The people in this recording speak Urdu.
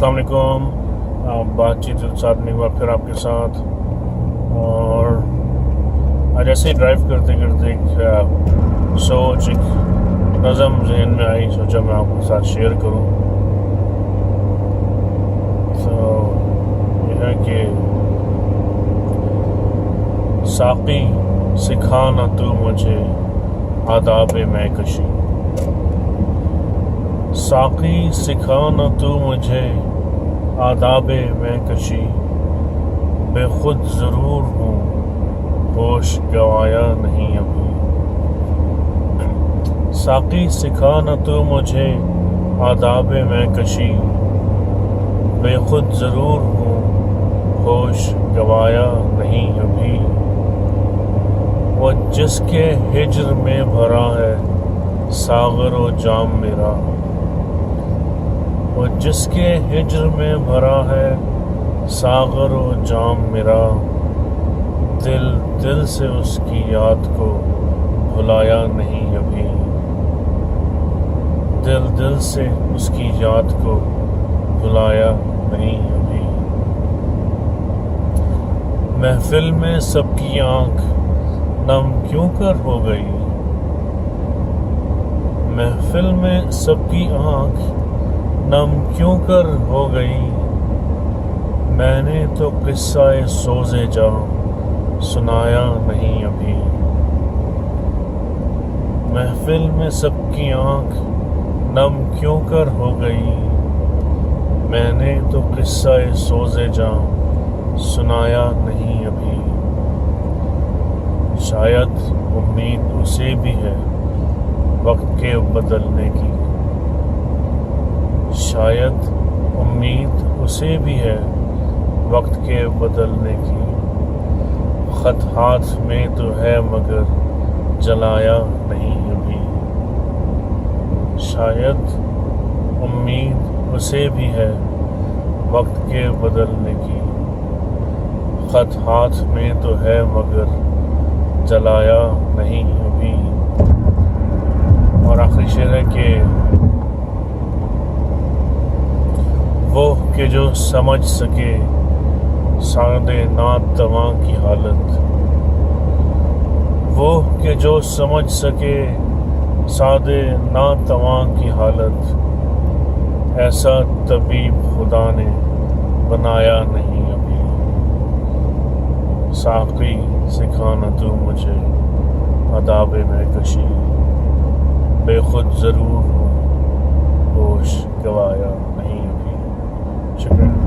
السلام علیکم. بات چیت ساتھ میں ہوا پھر آپ کے ساتھ. اور آج ایسے ہی ڈرائیو کرتے کرتے ایک نظم ذہن میں آئی, سوچا میں آپ کے ساتھ شیئر کروں. تو یہ ہے کہ ساقی سکھا نہ تو مجھے آداب میں کشی, ساقی سکھا نہ تو مجھے آداب میں کشی, بے خود ضرور ہوں ہوش گوایا نہیں ابھی. ساقی سکھا نہ تو مجھے آداب میں کشی, بے خود ضرور ہوں ہوش گوایا نہیں ابھی. وہ جس کے ہجر میں بھرا ہے ساغر و جام میرا, وہ جس کے ہجر میں بھرا ہے ساغر و جام میرا, دل سے اس کی یاد کو بھلایا نہیں ابھی. دل سے اس کی یاد کو بھلایا نہیں ابھی. محفل میں سب کی آنکھ نم کیوں کر ہو گئی, محفل میں سب کی آنکھ نم کیوں کر ہو گئی. میں نے تو قصہ سوز جاں سنایا نہیں ابھی. محفل میں سب کی آنکھ نم کیوں کر ہو گئی, میں نے تو قصہ سوز جاں سنایا نہیں ابھی. شاید امید اسے بھی ہے وقت کے بدلنے کی, شاید امید اسے بھی ہے وقت کے بدلنے کی. خط ہاتھ میں تو ہے مگر جلایا نہیں ابھی. شاید امید اسے بھی ہے وقت کے بدلنے کی. خط ہاتھ میں تو ہے مگر جلایا نہیں ابھی. اور آخری شعر ہے کہ وہ کہ جو سمجھ سکے سادے ناتواں کی حالت, وہ کہ جو سمجھ سکے سادے ناتواں کی حالت, ایسا طبیب خدا نے بنایا نہیں ابھی. ساقی سکھا نہ تو مجھے آداب میں کشی, بے خود ضرور ہوں ہوش گوایا نہیں ابھی. شکریہ.